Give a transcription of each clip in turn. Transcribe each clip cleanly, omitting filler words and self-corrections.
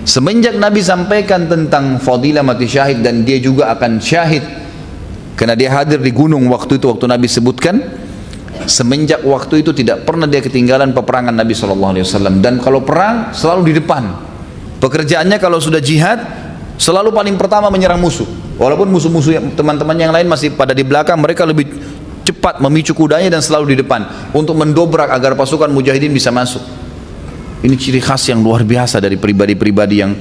Semenjak Nabi sampaikan tentang fadilah mati syahid dan dia juga akan syahid karena dia hadir di gunung waktu itu, waktu Nabi sebutkan, semenjak waktu itu tidak pernah dia ketinggalan peperangan Nabi SAW. Dan kalau perang selalu di depan. Pekerjaannya kalau sudah jihad selalu paling pertama menyerang musuh. Walaupun musuh-musuh teman-teman yang lain masih pada di belakang, mereka lebih cepat memicu kudanya dan selalu di depan untuk mendobrak agar pasukan mujahidin bisa masuk. Ini ciri khas yang luar biasa dari pribadi-pribadi yang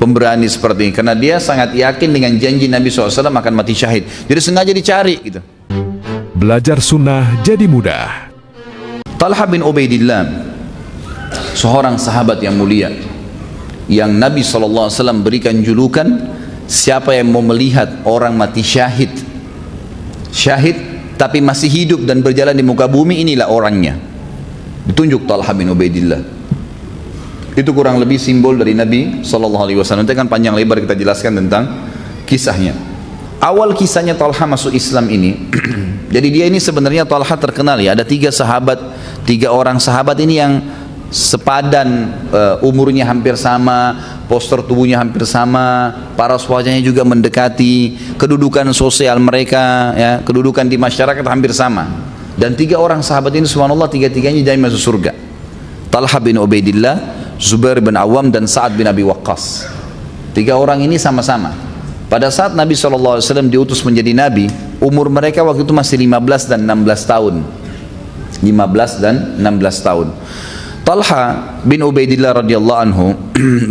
pemberani seperti ini, karena dia sangat yakin dengan janji Nabi SAW akan mati syahid, jadi sengaja dicari gitu. Belajar sunnah jadi mudah. Talha bin Ubaidillah, seorang sahabat yang mulia, yang Nabi SAW berikan julukan, siapa yang mau melihat orang mati syahid tapi masih hidup dan berjalan di muka bumi, inilah orangnya. Ditunjuk Talha bin Ubaidillah. Itu kurang lebih simbol dari Nabi SAW. Nanti kan panjang lebar kita jelaskan tentang kisahnya. Awal kisahnya Talha masuk Islam ini jadi dia ini sebenarnya Talha terkenal ya, ada tiga orang sahabat ini yang sepadan, umurnya hampir sama, postur tubuhnya hampir sama, paras wajahnya juga mendekati, kedudukan sosial mereka ya, kedudukan di masyarakat hampir sama. Dan tiga orang sahabat ini subhanallah tiga-tiganya jadi masuk surga. Talha bin Ubaidillah, Zubair bin Awam, dan Sa'ad bin Abi Waqqas. Tiga orang ini sama-sama. Pada saat Nabi SAW diutus menjadi Nabi, umur mereka waktu itu masih 15 dan 16 tahun. 15 dan 16 tahun. Talha bin Ubaidillah radhiyallahu anhu,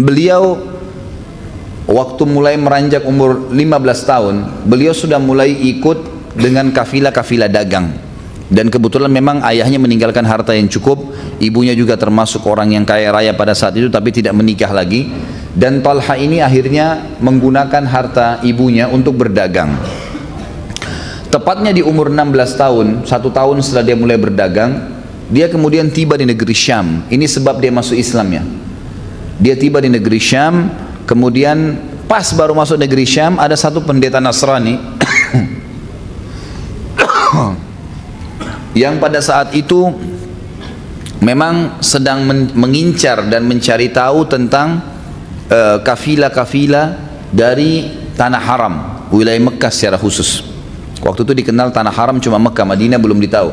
beliau waktu mulai meranjak umur 15 tahun, beliau sudah mulai ikut dengan kafilah-kafilah dagang. Dan kebetulan memang ayahnya meninggalkan harta yang cukup, ibunya juga termasuk orang yang kaya raya pada saat itu tapi tidak menikah lagi. Dan Talha ini akhirnya menggunakan harta ibunya untuk berdagang. Tepatnya di umur 16 tahun, 1 tahun setelah dia mulai berdagang, dia kemudian tiba di negeri Syam. Ini sebab dia masuk Islam ya. Dia tiba di negeri Syam, kemudian pas baru masuk negeri Syam ada satu pendeta Nasrani yang pada saat itu memang sedang mengincar dan mencari tahu tentang kafilah-kafilah dari tanah haram, wilayah Mekah secara khusus. Waktu itu dikenal tanah haram cuma Mekah, Madinah belum ditahu.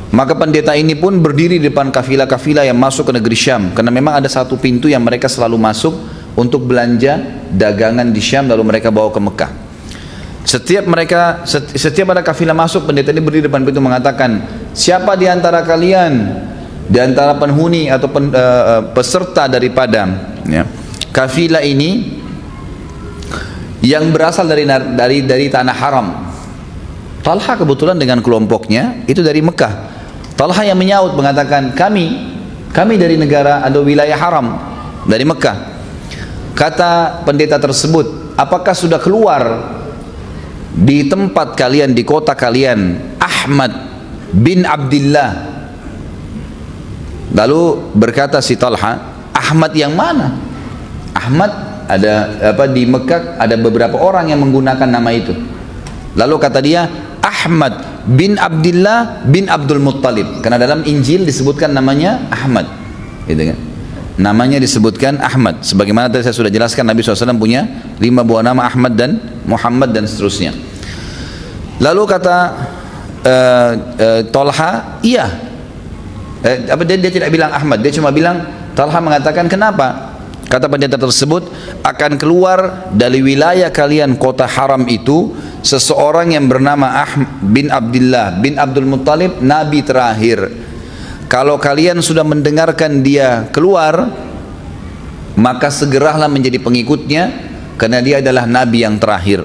Maka pendeta ini pun berdiri di depan kafilah-kafilah yang masuk ke negeri Syam, karena memang ada satu pintu yang mereka selalu masuk untuk belanja dagangan di Syam lalu mereka bawa ke Mekah. Setiap ada kafilah masuk, pendeta ini berdiri di depan pintu mengatakan, siapa di antara kalian, di antara penghuni atau peserta daripada kafilah ini yang berasal dari tanah haram. Talha kebetulan dengan kelompoknya itu dari Mekah. Talha yang menyaut mengatakan, kami dari negara atau wilayah haram, dari Mekah. Kata pendeta tersebut, apakah sudah keluar di tempat kalian, di kota kalian, Ahmad bin Abdillah? Lalu berkata si Talha, Ahmad yang mana? Ahmad ada di Mekah ada beberapa orang yang menggunakan nama itu. Lalu kata dia, Ahmad bin Abdillah bin Abdul Muttalib, karena dalam Injil disebutkan namanya Ahmad, gitu kan? Namanya disebutkan Ahmad, sebagaimana tadi saya sudah jelaskan Nabi SAW punya 5 buah nama, Ahmad dan Muhammad dan seterusnya. Lalu kata Talha, iya. Dia tidak bilang Ahmad, dia cuma bilang, Talha mengatakan, kenapa? Kata pendeta tersebut, akan keluar dari wilayah kalian kota haram itu seseorang yang bernama Ahmad bin Abdillah bin Abdul Muttalib, Nabi terakhir. Kalau kalian sudah mendengarkan dia keluar, maka segeralah menjadi pengikutnya, karena dia adalah Nabi yang terakhir.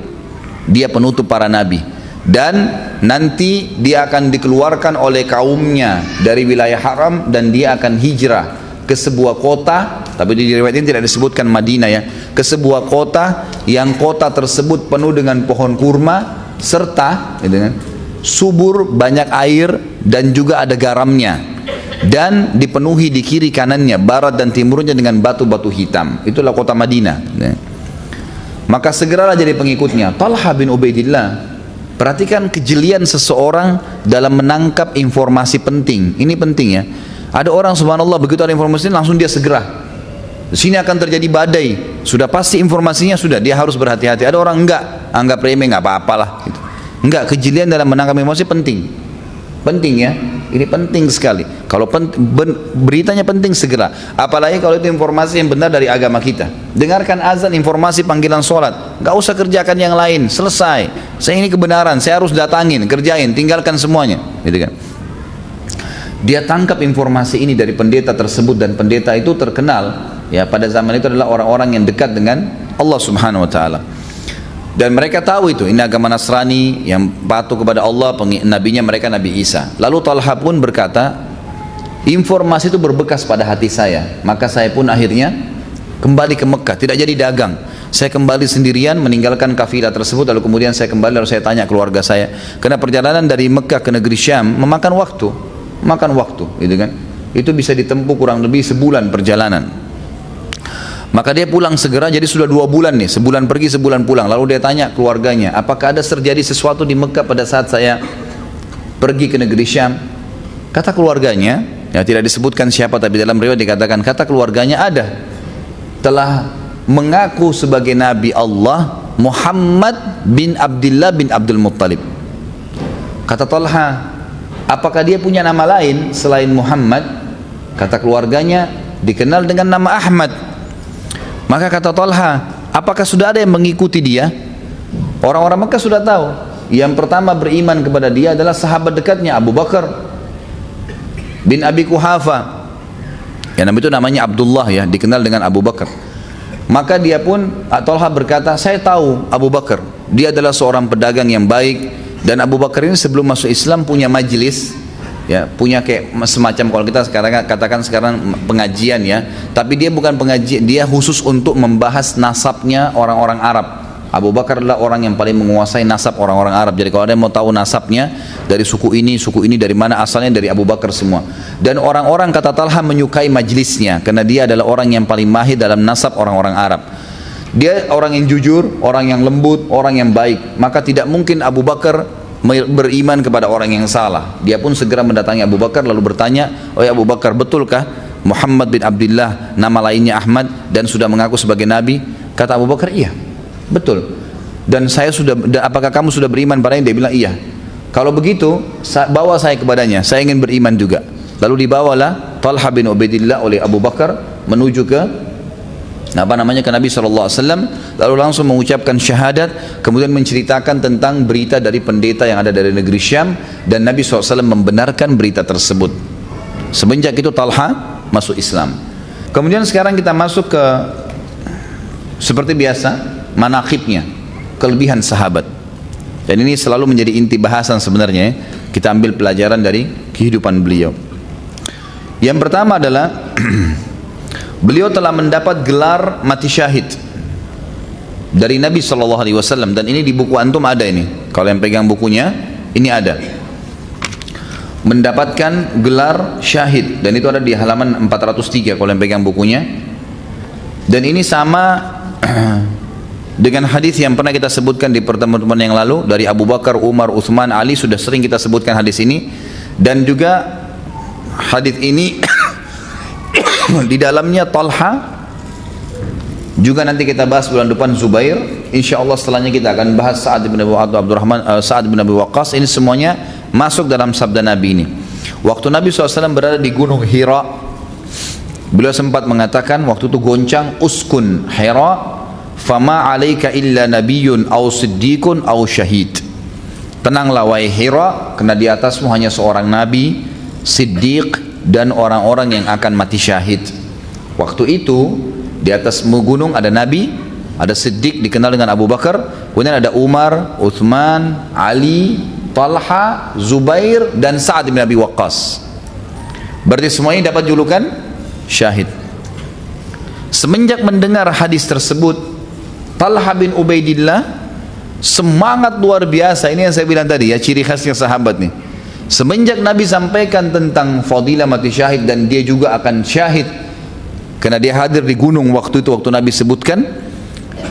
Dia penutup para Nabi. Dan nanti dia akan dikeluarkan oleh kaumnya dari wilayah haram dan dia akan hijrah ke sebuah kota, tapi di riwayat ini tidak disebutkan Madinah ya, ke sebuah kota yang kota tersebut penuh dengan pohon kurma serta subur, banyak air dan juga ada garamnya, dan dipenuhi di kiri kanannya, barat dan timurnya dengan batu-batu hitam. Itulah kota Madinah. Maka segeralah jadi pengikutnya. Talha bin Ubaidillah, perhatikan kejelian seseorang dalam menangkap informasi penting. Ini penting ya. Ada orang subhanallah begitu ada informasi ini langsung dia segera di sini akan terjadi badai, sudah pasti informasinya sudah, dia harus berhati-hati. Ada orang enggak, anggap remeh, nggak apa-apalah gitu. Enggak, kejelian dalam menangkap informasi penting. Penting ya, ini penting sekali. Kalau beritanya penting segera, apalagi kalau itu informasi yang benar dari agama kita. Dengarkan azan, informasi panggilan sholat, nggak usah kerjakan yang lain, selesai. Saya ini kebenaran, saya harus datangin, kerjain, tinggalkan semuanya, gitu kan. Dia tangkap informasi ini dari pendeta tersebut, dan pendeta itu terkenal ya pada zaman itu adalah orang-orang yang dekat dengan Allah Subhanahu wa taala. Dan mereka tahu itu, ini agama Nasrani yang patuh kepada Allah, nabinya mereka Nabi Isa. Lalu Talha pun berkata, informasi itu berbekas pada hati saya, maka saya pun akhirnya kembali ke Mekah, tidak jadi dagang. Saya kembali sendirian meninggalkan kafilah tersebut, lalu kemudian saya kembali, lalu saya tanya keluarga saya, karena perjalanan dari Mekah ke negeri Syam memakan waktu, gitu kan. Itu bisa ditempuh kurang lebih sebulan perjalanan. Maka dia pulang segera, jadi sudah 2 bulan nih, sebulan pergi sebulan pulang. Lalu dia tanya keluarganya, apakah ada terjadi sesuatu di Mekah pada saat saya pergi ke negeri Syam? Kata keluarganya, ya tidak disebutkan siapa, tapi dalam riwayat dikatakan, kata keluarganya ada, telah mengaku sebagai Nabi Allah Muhammad bin Abdullah bin Abdul Muttalib. Kata Talha, apakah dia punya nama lain selain Muhammad? Kata keluarganya, dikenal dengan nama Ahmad. Maka kata Talha, apakah sudah ada yang mengikuti dia? Orang-orang Mekah sudah tahu. Yang pertama beriman kepada dia adalah sahabat dekatnya Abu Bakar bin Abi Quhafa. Yang nama itu namanya Abdullah ya, dikenal dengan Abu Bakar. Maka dia pun, Talha berkata, saya tahu Abu Bakar, dia adalah seorang pedagang yang baik. Dan Abu Bakar ini sebelum masuk Islam punya majelis, ya, punya kayak semacam, kalau kita sekarang katakan sekarang pengajian ya, tapi dia bukan pengajian, dia khusus untuk membahas nasabnya orang-orang Arab. Abu Bakar adalah orang yang paling menguasai nasab orang-orang Arab. Jadi kalau ada yang mau tahu nasabnya dari suku ini dari mana asalnya, dari Abu Bakar semua. Dan orang-orang, kata Talha, menyukai majlisnya karena dia adalah orang yang paling mahir dalam nasab orang-orang Arab. Dia orang yang jujur, orang yang lembut, orang yang baik. Maka tidak mungkin Abu Bakar beriman kepada orang yang salah. Dia pun segera mendatangi Abu Bakar lalu bertanya, oh ya Abu Bakar, betulkah Muhammad bin Abdullah nama lainnya Ahmad dan sudah mengaku sebagai Nabi? Kata Abu Bakar, iya betul. Dan apakah kamu sudah beriman padanya? Dia bilang iya. Kalau begitu bawa saya kepadanya, saya ingin beriman juga. Lalu dibawalah Talha bin Ubaidillah oleh Abu Bakar menuju ke ke Nabi SAW, lalu langsung mengucapkan syahadat, kemudian menceritakan tentang berita dari pendeta yang ada dari negeri Syam, dan Nabi SAW membenarkan berita tersebut. Semenjak itu Talha masuk Islam. Kemudian sekarang kita masuk ke, seperti biasa, manaqibnya, kelebihan sahabat. Dan ini selalu menjadi inti bahasan sebenarnya, kita ambil pelajaran dari kehidupan beliau. Yang pertama adalah beliau telah mendapat gelar mati syahid dari Nabi SAW, dan ini di buku antum ada ini. Kalau yang pegang bukunya, ini ada. Mendapatkan gelar syahid, dan itu ada di halaman 403 kalau yang pegang bukunya. Dan ini sama dengan hadis yang pernah kita sebutkan di pertemuan yang lalu dari Abu Bakar, Umar, Uthman, Ali. Sudah sering kita sebutkan hadis ini, dan juga hadis ini di dalamnya Talha, juga nanti kita bahas bulan depan Zubair. Insya Allah setelahnya kita akan bahas Sa'ad bin Abi Waqqas. Ini semuanya masuk dalam sabda Nabi ini. Waktu Nabi SAW berada di Gunung Hira, beliau sempat mengatakan waktu itu goncang, uskun Hira, fama alaika illa nabiyyun aw siddiqun aw syahid. Tenanglah wahai Hira, karena di atasmu hanya seorang nabi, siddiq, dan orang-orang yang akan mati syahid. Waktu itu di atas gunung ada Nabi, ada Siddiq dikenal dengan Abu Bakar, kemudian ada Umar, Uthman, Ali, Talha, Zubair, dan Sa'ad bin Abi Waqqas. Berarti semuanya dapat julukan syahid. Semenjak mendengar hadis tersebut, Talha bin Ubaidillah semangat luar biasa. Ini yang saya bilang tadi ya, ciri khasnya sahabat nih. Semenjak Nabi sampaikan tentang fadilah mati syahid dan dia juga akan syahid karena dia hadir di gunung waktu itu, waktu Nabi sebutkan,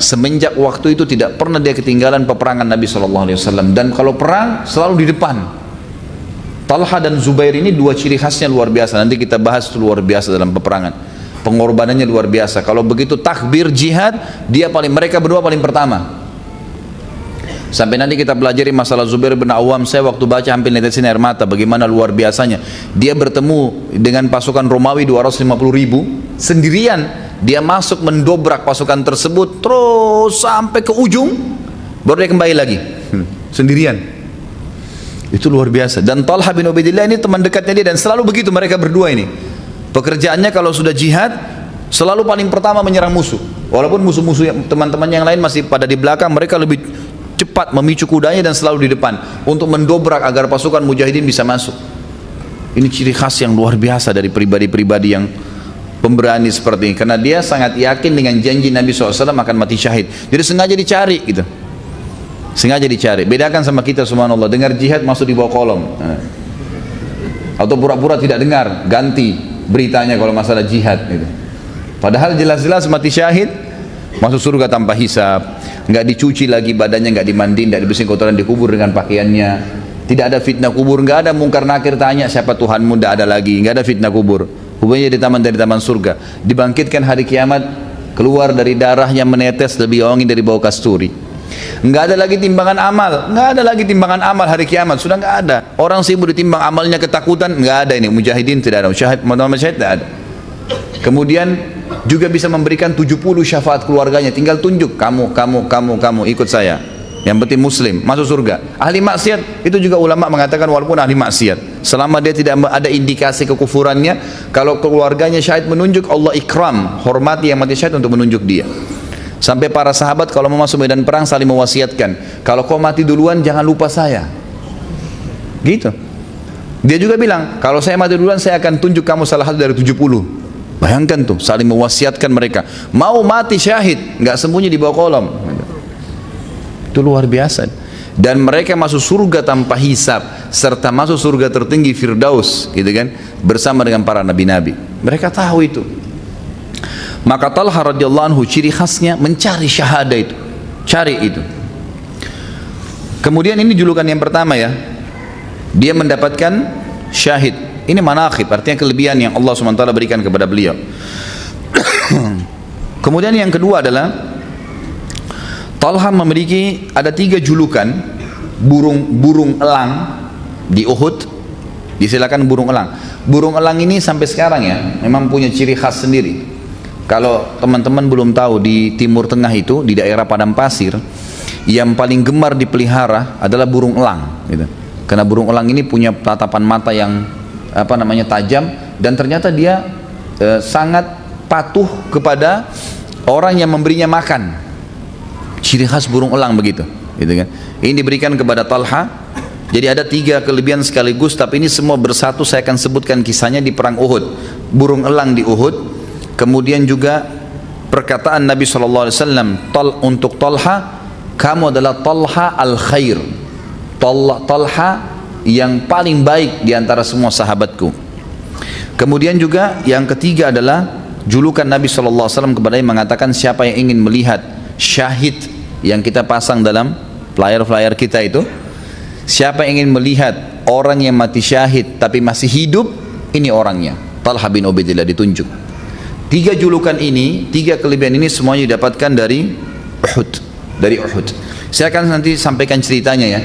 semenjak waktu itu tidak pernah dia ketinggalan peperangan Nabi SAW, dan kalau perang selalu di depan. Talha dan Zubair ini dua ciri khasnya luar biasa, nanti kita bahas itu luar biasa dalam peperangan. Pengorbanannya luar biasa. Kalau begitu takbir jihad, mereka berdua paling pertama. Sampai nanti kita pelajari masalah Zubair bin Awam. Saya waktu baca hampir netesin air mata, bagaimana luar biasanya. Dia bertemu dengan pasukan Romawi 250.000 sendirian. Dia masuk mendobrak pasukan tersebut terus sampai ke ujung, baru dia kembali lagi sendirian. Itu luar biasa. Dan Talha bin Ubaidillah ini teman dekatnya dia, dan selalu begitu mereka berdua ini. Pekerjaannya kalau sudah jihad selalu paling pertama menyerang musuh. Walaupun musuh-musuh teman-teman yang lain masih pada di belakang, mereka lebih cepat memicu kudanya dan selalu di depan untuk mendobrak agar pasukan mujahidin bisa masuk. Ini ciri khas yang luar biasa dari pribadi-pribadi yang pemberani seperti ini, karena dia sangat yakin dengan janji Nabi SAW akan mati syahid. Jadi sengaja dicari gitu, sengaja dicari. Bedakan sama kita, subhanallah, dengar jihad masuk di bawah kolom, atau pura-pura tidak dengar, ganti beritanya kalau masalah jihad gitu. Padahal jelas-jelas mati syahid, masuk surga tanpa hisab, nggak dicuci lagi badannya, nggak dimandiin, nggak dibersihin kotoran, dikubur dengan pakaiannya. Tidak ada fitnah kubur, nggak ada mungkar nakir tanya siapa Tuhanmu, nggak ada lagi, nggak ada fitnah kubur. Hubungannya di taman surga. Dibangkitkan hari kiamat, keluar dari darah yang menetes lebih wangi dari bau kasturi. Nggak ada lagi timbangan amal, nggak ada lagi timbangan amal hari kiamat, sudah nggak ada. Orang sibuk ditimbang amalnya, ketakutan, nggak ada ini. Mujahidin tidak ada, syahid tidak ada. Kemudian juga bisa memberikan 70 syafaat keluarganya, tinggal tunjuk kamu ikut saya. Yang penting muslim, masuk surga. Ahli maksiat itu juga ulama mengatakan walaupun ahli maksiat, selama dia tidak ada indikasi kekufurannya, kalau keluarganya syahid menunjuk, Allah ikram, hormati yang mati syahid untuk menunjuk dia. Sampai para sahabat kalau mau masuk medan perang saling mewasiatkan, kalau kau mati duluan jangan lupa saya. Gitu. Dia juga bilang, kalau saya mati duluan saya akan tunjuk kamu salah satu dari 70. Bayangkan tuh, saling mewasiatkan mereka. Mau mati syahid, nggak sembunyi di bawah kolom. Itu luar biasa. Dan mereka masuk surga tanpa hisab, serta masuk surga tertinggi Firdaus, gitu kan, bersama dengan para nabi-nabi. Mereka tahu itu. Maka Talha radhiyallahu anhu ciri khasnya mencari syahada itu, cari itu. Kemudian ini julukan yang pertama ya, dia mendapatkan syahid. Ini manaqib, artinya kelebihan yang Allah SWT berikan kepada beliau. Kemudian yang kedua adalah Talha memiliki ada 3 julukan. Burung elang di Uhud, disilakan burung elang. Burung elang ini sampai sekarang ya, memang punya ciri khas sendiri. Kalau teman-teman belum tahu, di Timur Tengah itu, di daerah padang pasir, yang paling gemar dipelihara adalah burung elang, gitu. Karena burung elang ini punya tatapan mata yang tajam, dan ternyata dia sangat patuh kepada orang yang memberinya makan. Ciri khas burung elang begitu, gitu kan. Ini diberikan kepada Talha. Jadi ada 3 kelebihan sekaligus, tapi ini semua bersatu. Saya akan sebutkan kisahnya di perang Uhud. Burung elang di Uhud. Kemudian juga perkataan Nabi SAW untuk Talha, kamu adalah Talha al-khair, Talha yang paling baik di antara semua sahabatku. Kemudian juga yang ketiga adalah julukan Nabi SAW kepada yang mengatakan, siapa yang ingin melihat syahid yang kita pasang dalam flyer-flyer kita itu, siapa yang ingin melihat orang yang mati syahid tapi masih hidup, ini orangnya, Talha bin Ubaidillah, ditunjuk. 3 julukan ini, 3 kelebihan ini semuanya didapatkan dari Uhud. Dari Uhud. Saya akan nanti sampaikan ceritanya ya.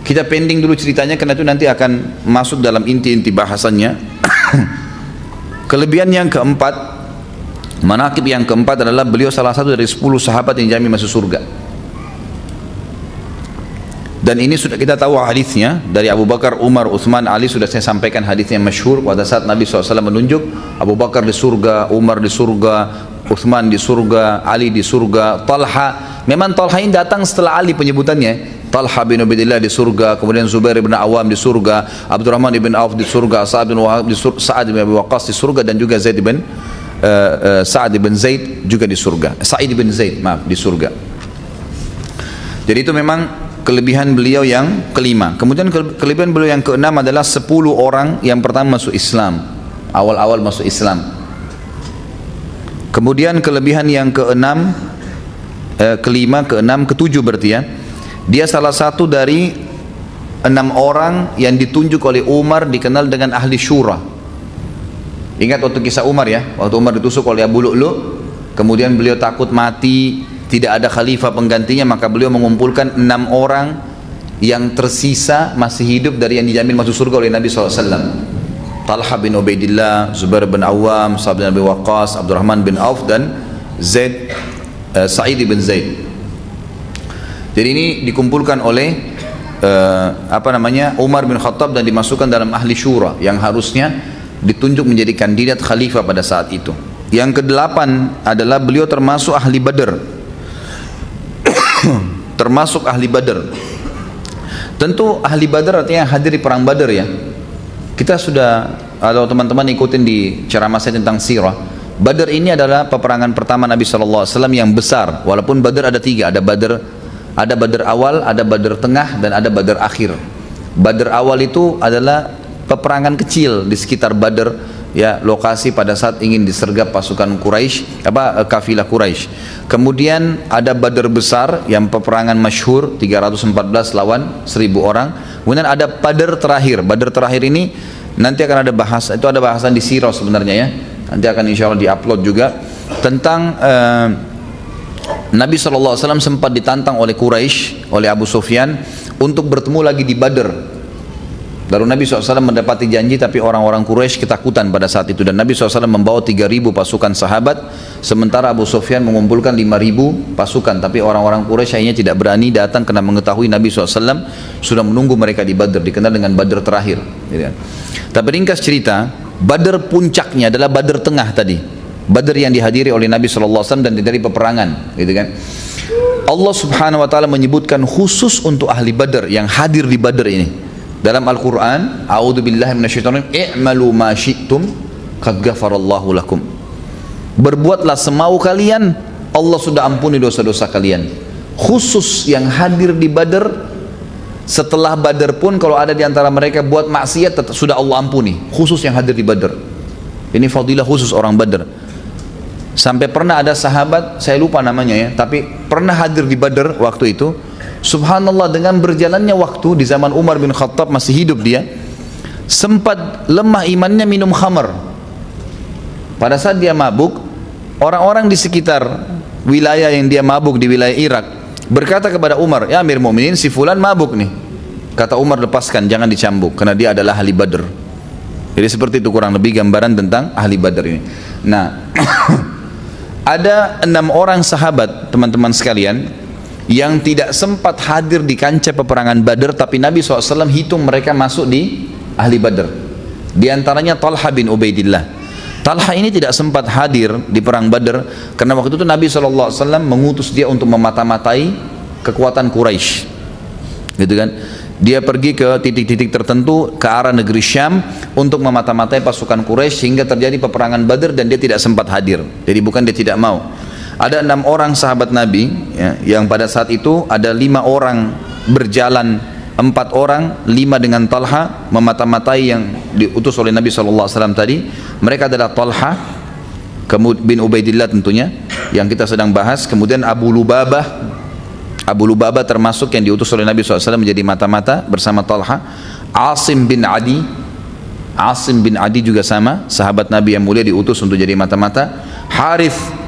Kita pending dulu ceritanya karena itu nanti akan masuk dalam inti-inti bahasannya. Kelebihan yang keempat, manaqib yang keempat adalah beliau salah satu dari 10 sahabat yang jamin masuk surga. Dan ini sudah kita tahu hadisnya dari Abu Bakar, Umar, Utsman, Ali. Sudah saya sampaikan hadisnya masyhur pada saat Nabi SAW menunjuk Abu Bakar di surga, Umar di surga, Utsman di surga, Ali di surga, Talha. Memang Talha ini datang setelah Ali penyebutannya. Talha bin Ubaidillah di surga, kemudian Zubair bin Awam di surga, Abdurrahman bin Auf di surga, Sa'ad bin Wahab di surga, Sa'ad bin Abi Waqqas di surga, dan juga Zaid bin Sa'ad bin Zaid juga di surga. Sa'id bin Zaid, maaf, di surga. Jadi itu memang kelebihan beliau yang kelima. Kemudian kelebihan beliau yang keenam adalah 10 orang yang pertama masuk Islam, awal-awal masuk Islam. Kemudian kelebihan yang keenam, kelima, keenam, ketujuh berarti ya, dia salah satu dari 6 orang yang ditunjuk oleh Umar, dikenal dengan ahli syura. Ingat waktu kisah Umar ya, waktu Umar ditusuk oleh Abu Lu'lu', kemudian beliau takut mati, tidak ada khalifah penggantinya, maka beliau mengumpulkan 6 orang yang tersisa masih hidup dari yang dijamin masuk surga oleh Nabi SAW. Talha bin Ubaidillah, Zubair bin Awam, Sa'ad bin Abi Waqqas, Abdurrahman bin Auf, dan Sa'id bin Zaid. Jadi ini dikumpulkan oleh Umar bin Khattab dan dimasukkan dalam ahli syura yang harusnya ditunjuk menjadi kandidat khalifah pada saat itu. Yang kedelapan adalah beliau termasuk ahli Badar. Termasuk ahli Badar. Tentu ahli Badar artinya hadir di perang Badar ya. Kita sudah, kalau teman-teman ikutin di ceramah saya tentang sirah, Badar ini adalah peperangan pertama Nabi SAW yang besar. Walaupun Badar ada 3, ada Badar awal, ada Badar tengah, dan ada Badar akhir. Badar awal itu adalah peperangan kecil di sekitar Badar, ya, lokasi pada saat ingin disergap pasukan Quraisy, kafilah Quraisy. Kemudian ada Badar besar yang peperangan masyhur 314 lawan 1000 orang. Kemudian ada Badar terakhir. Badar terakhir ini nanti akan ada itu ada bahasan di sirah sebenarnya ya. Nanti akan insya Allah diupload juga tentang Nabi SAW sempat ditantang oleh Quraisy, oleh Abu Sufyan untuk bertemu lagi di Badar. Lalu Nabi SAW mendapati janji, tapi orang-orang Quraisy ketakutan pada saat itu, dan Nabi SAW membawa 3.000 pasukan sahabat, sementara Abu Sufyan mengumpulkan 5.000 pasukan, tapi orang-orang Quraisy akhirnya tidak berani datang karena mengetahui Nabi SAW sudah menunggu mereka di Badar, dikenal dengan Badar terakhir. Tapi ringkas cerita, Badar puncaknya adalah Badar tengah tadi, Badar yang dihadiri oleh Nabi SAW dan dari peperangan, gitu kan. Allah Subhanahu Wa Taala menyebutkan khusus untuk ahli Badar yang hadir di Badar ini. Dalam Al-Quran, A'udzubillahi minasyaitonir rajim, i'malu ma syi'tum qad ghafarallahu lakum. Berbuatlah semau kalian, Allah sudah ampuni dosa-dosa kalian. Khusus yang hadir di Badar, setelah Badar pun kalau ada di antara mereka buat maksiat, tetap sudah Allah ampuni. Khusus yang hadir di Badar. Ini fadilah khusus orang Badar. Sampai pernah ada sahabat, saya lupa namanya ya, tapi pernah hadir di Badar waktu itu. Subhanallah, dengan berjalannya waktu di zaman Umar bin Khattab masih hidup dia, sempat lemah imannya minum khamar. Pada saat dia mabuk, orang-orang di sekitar wilayah yang dia mabuk di wilayah Irak berkata kepada Umar, ya Amir Mu'minin, si fulan mabuk nih. Kata Umar, lepaskan, jangan dicambuk, karena dia adalah ahli Badr. Jadi seperti itu kurang lebih gambaran tentang ahli Badr ini. Nah, ada 6 orang sahabat teman-teman sekalian yang tidak sempat hadir di kancah peperangan Badar, tapi Nabi SAW hitung mereka masuk di ahli Badar. Di antaranya Talha bin Ubaidillah. Talha ini tidak sempat hadir di perang Badar karena waktu itu Nabi SAW mengutus dia untuk memata-matai kekuatan Quraisy, gitu kan. Dia pergi ke titik-titik tertentu ke arah negeri Syam untuk memata-matai pasukan Quraisy sehingga terjadi peperangan Badar, dan dia tidak sempat hadir. Jadi bukan dia tidak mau. Ada 6 orang sahabat Nabi ya, yang pada saat itu ada 5 orang berjalan, 4 orang, 5 dengan Talha memata-matai yang diutus oleh Nabi SAW tadi. Mereka adalah Talha bin Ubaidillah tentunya yang kita sedang bahas. Kemudian Abu Lubabah termasuk yang diutus oleh Nabi SAW menjadi mata-mata bersama Talha. Asim bin Adi juga sama, sahabat Nabi yang mulia diutus untuk jadi mata-mata. Harith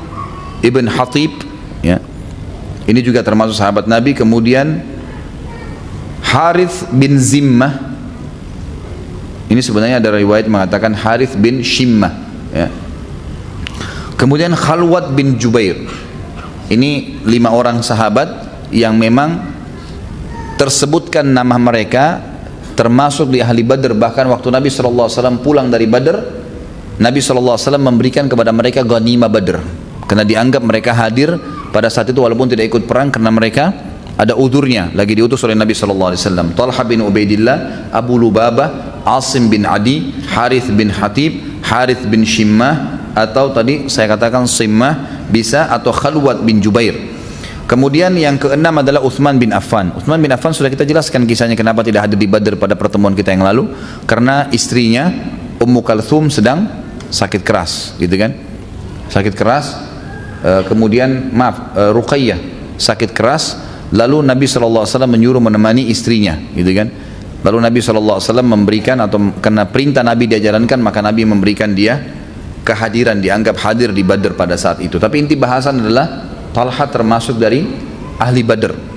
Ibn Hatib ya, ini juga termasuk sahabat Nabi. Kemudian Harith bin Zimmah, ini sebenarnya ada riwayat mengatakan Harith bin Shimmah ya. Kemudian Khalwat bin Jubair. Ini 5 orang sahabat yang memang tersebutkan nama mereka termasuk di ahli Badr. Bahkan waktu Nabi SAW pulang dari Badr, Nabi SAW memberikan kepada mereka ghanimah Badr, karena dianggap mereka hadir pada saat itu walaupun tidak ikut perang karena mereka ada udurnya, lagi diutus oleh Nabi SAW. Talha bin Ubaidillah, Abu Lubabah, Asim bin Adi, Harith bin Hatib, Harith bin Shimmah, atau tadi saya katakan Simmah bisa, atau Khalwat bin Jubair. Kemudian yang keenam adalah Uthman bin Affan. Uthman bin Affan sudah kita jelaskan kisahnya kenapa tidak hadir di Badr pada pertemuan kita yang lalu, karena istrinya Ummu Kalthum sedang sakit keras, gitu kan, sakit keras. Kemudian Ruqayyah sakit keras, lalu Nabi SAW menyuruh menemani istrinya, gitu kan. Lalu Nabi SAW memberikan, atau karena perintah Nabi dia jalankan, maka Nabi memberikan dia kehadiran, dianggap hadir di Badr pada saat itu. Tapi inti bahasan adalah Talha termasuk dari ahli Badr.